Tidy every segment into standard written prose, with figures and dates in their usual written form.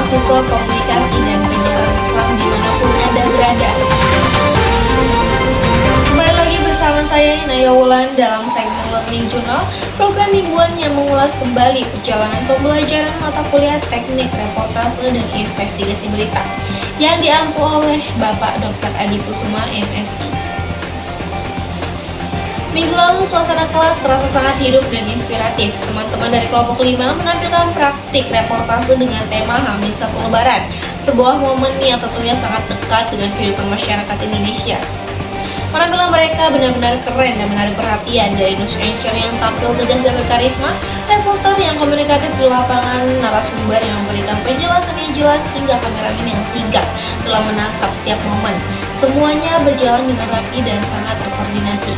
mahasiswa komunikasi dan penyiaran Islam dimanapun Anda berada. Kembali lagi bersama saya Inaya Wulan dalam segmen Learning Journal, program mingguan yang mengulas kembali perjalanan pembelajaran mata kuliah teknik reportase dan investigasi berita yang diampu oleh Bapak Dr. Adi Kusuma, MSI. Minggu lalu suasana kelas terasa sangat hidup dan inspiratif. Teman-teman dari kelompok 5 menampilkan praktik reportase dengan tema H-1 Lebaran, sebuah momen yang tentunya sangat dekat dengan kehidupan masyarakat Indonesia. Penampilan mereka benar-benar keren dan menarik perhatian, dari news anchor yang tampil tegas dan berkarisma, reporter yang komunikatif di lapangan, narasumber yang memberikan penjelasan yang jelas, hingga kameramen yang sigap dalam menangkap setiap momen. Semuanya berjalan dengan rapi dan sangat terkoordinasi.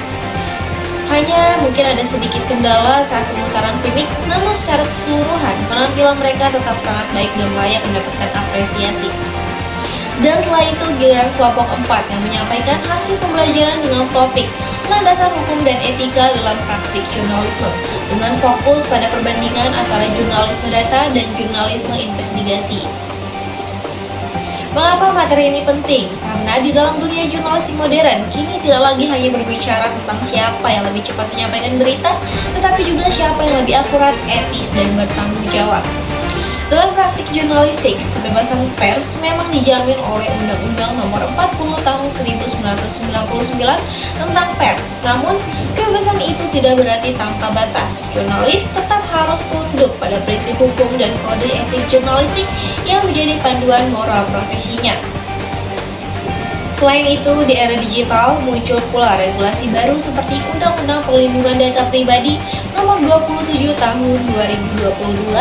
Hanya mungkin ada sedikit kendala saat pemutaran VMix, namun secara keseluruhan penampilan mereka tetap sangat baik dan layak mendapatkan apresiasi. Dan setelah itu giliran kelompok 4 yang menyampaikan hasil pembelajaran dengan topik landasan hukum dan etika dalam praktik jurnalisme, dengan fokus pada perbandingan antara jurnalisme data dan jurnalisme investigasi. Mengapa materi ini penting? Karena di dalam dunia jurnalistik modern, kini tidak lagi hanya berbicara tentang siapa yang lebih cepat menyampaikan berita, tetapi juga siapa yang lebih akurat, etis, dan bertanggung jawab. Dalam praktik jurnalistik, kebebasan pers memang dijamin oleh Undang-Undang Nomor 40 Tahun 1999 tentang pers. Namun, kebebasan itu tidak berarti tanpa batas. Jurnalis tetap harus tunduk pada prinsip hukum dan kode etik jurnalistik yang menjadi panduan moral profesinya. Selain itu, di era digital muncul pula regulasi baru seperti Undang-Undang Perlindungan Data Pribadi Nomor 27 Tahun 2022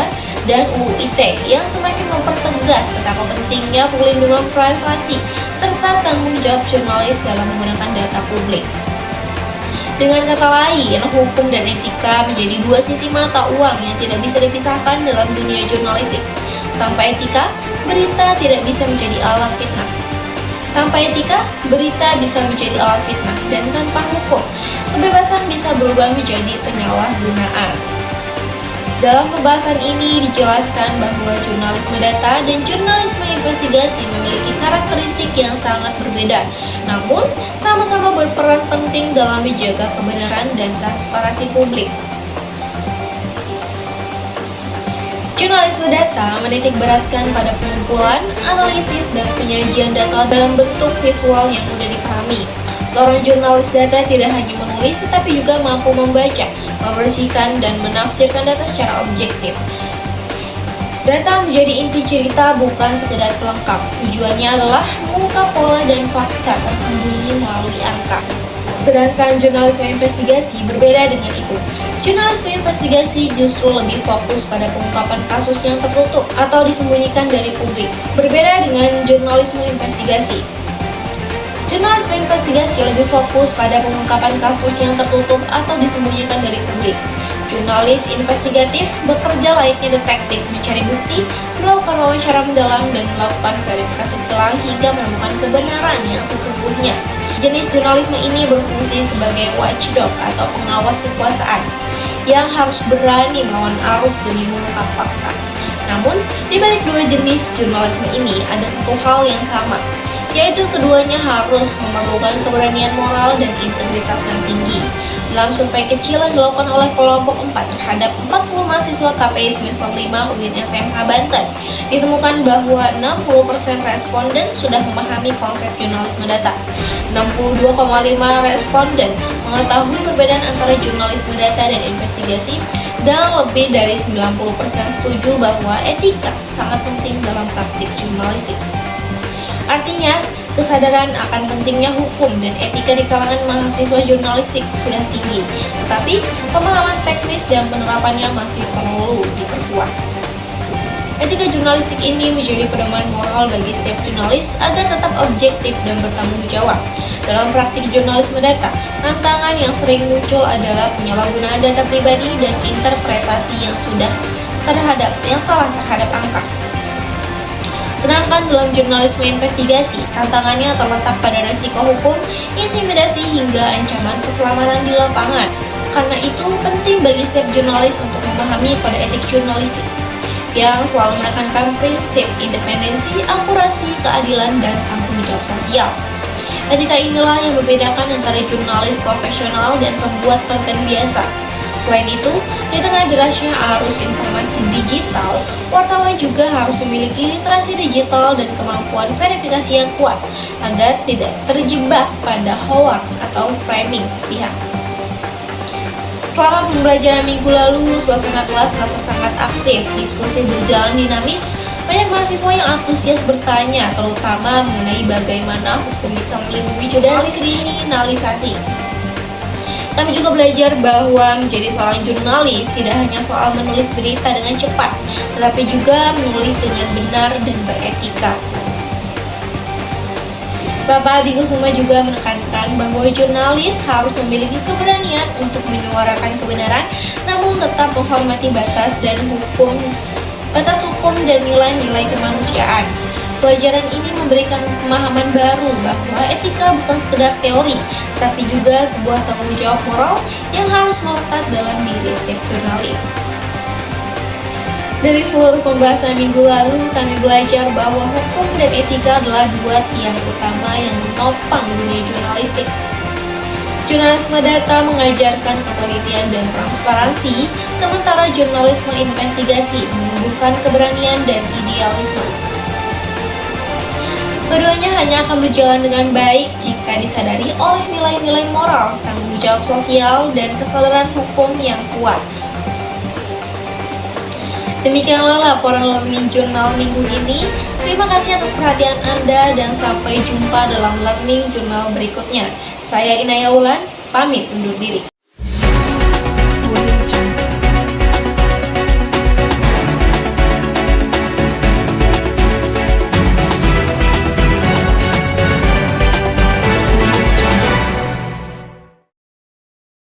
dan UU ITE yang semakin mempertegas betapa pentingnya perlindungan privasi serta tanggung jawab jurnalis dalam menggunakan data publik. Dengan kata lain, hukum dan etika menjadi dua sisi mata uang yang tidak bisa dipisahkan dalam dunia jurnalistik. Tanpa etika, berita tidak bisa menjadi alat fitnah. Tanpa etika, berita bisa menjadi alat fitnah, dan tanpa hukum, kebebasan bisa berubah menjadi penyalahgunaan. Dalam pembahasan ini dijelaskan bahwa jurnalisme data dan jurnalisme investigasi memiliki karakteristik yang sangat berbeda, namun sama-sama berperan penting dalam menjaga kebenaran dan transparansi publik. Jurnalisme data menitik beratkan pada pengumpulan, analisis, dan penyajian data dalam bentuk visual yang mudah dipahami. Seorang jurnalis data tidak hanya menulis, tetapi juga mampu membaca, membersihkan, dan menafsirkan data secara objektif. Data menjadi inti cerita, bukan sekedar pelengkap. Tujuannya adalah mengungkap pola dan fakta tersembunyi melalui angka. Sedangkan jurnalisme investigasi berbeda dengan itu. Jurnalisme investigasi justru lebih fokus pada pengungkapan kasus yang tertutup atau disembunyikan dari publik. Berbeda dengan jurnalisme investigasi. Jurnalisme investigasi lebih fokus pada pengungkapan kasus yang tertutup atau disembunyikan dari publik. Jurnalis investigatif bekerja layaknya detektif, mencari bukti, melakukan wawancara mendalam, dan melakukan verifikasi silang hingga menemukan kebenaran yang sesungguhnya. Jenis jurnalisme ini berfungsi sebagai watchdog atau pengawas kekuasaan yang harus berani melawan arus demi mengungkap fakta. Namun, di balik dua jenis jurnalisme ini ada satu hal yang sama, yaitu keduanya harus memerlukan keberanian moral dan integritas yang tinggi. Dalam survei kecil yang dilakukan oleh kelompok 4 terhadap 40 mahasiswa KPI semester 5 UIN SMH Banten, ditemukan bahwa 60% responden sudah memahami konsep jurnalisme data. 62,5% responden mengetahui perbedaan antara jurnalisme data dan investigasi, dan lebih dari 90% setuju bahwa etika sangat penting dalam praktik jurnalistik. Artinya, kesadaran akan pentingnya hukum dan etika di kalangan mahasiswa jurnalistik sudah tinggi, tetapi pemahaman teknis dan penerapannya masih perlu diperkuat. Etika jurnalistik ini menjadi pedoman moral bagi setiap jurnalis agar tetap objektif dan bertanggung jawab. Dalam praktik jurnalisme data, tantangan yang sering muncul adalah penyalahgunaan data pribadi dan interpretasi yang salah terhadap angka. Sedangkan dalam jurnalisme investigasi, tantangannya terletak pada risiko hukum, intimidasi, hingga ancaman keselamatan di lapangan. Karena itu, penting bagi setiap jurnalis untuk memahami kode etik jurnalistik. yang selalu menekankan prinsip independensi, akurasi, keadilan, dan tanggung jawab sosial. Etika inilah yang membedakan antara jurnalis profesional dan pembuat konten biasa. Selain itu, di tengah derasnya arus informasi digital, wartawan juga harus memiliki literasi digital dan kemampuan verifikasi yang kuat agar tidak terjebak pada hoax atau framing sepihak. Selama pembelajaran minggu lalu, suasana kelas terasa sangat aktif, diskusi berjalan dinamis, banyak mahasiswa yang antusias bertanya, terutama mengenai bagaimana hukum bisa melindungi jurnalis kriminalisasi. Kami juga belajar bahwa menjadi seorang jurnalis tidak hanya soal menulis berita dengan cepat, tetapi juga menulis dengan benar dan beretika. Bapak Adi Kusuma juga menekankan bahwa jurnalis harus memiliki keberanian untuk menyuarakan kebenaran, namun tetap menghormati batas hukum dan nilai-nilai kemanusiaan. Pelajaran ini memberikan pemahaman baru bahwa etika bukan sekedar teori, tapi juga sebuah tanggung jawab moral yang harus melekat dalam diri setiap jurnalis. Dari seluruh pembahasan minggu lalu, kami belajar bahwa hukum dan etika adalah dua tiang utama yang menopang dunia jurnalistik. Jurnalisme data mengajarkan ketelitian dan transparansi, sementara jurnalisme investigasi menumbuhkan keberanian dan idealisme. Keduanya hanya akan berjalan dengan baik jika disadari oleh nilai-nilai moral, tanggung jawab sosial, dan kesadaran hukum yang kuat. Demikianlah laporan Learning Journal minggu ini. Terima kasih atas perhatian Anda dan sampai jumpa dalam Learning Journal berikutnya. Saya Inaya Ulan, pamit undur diri.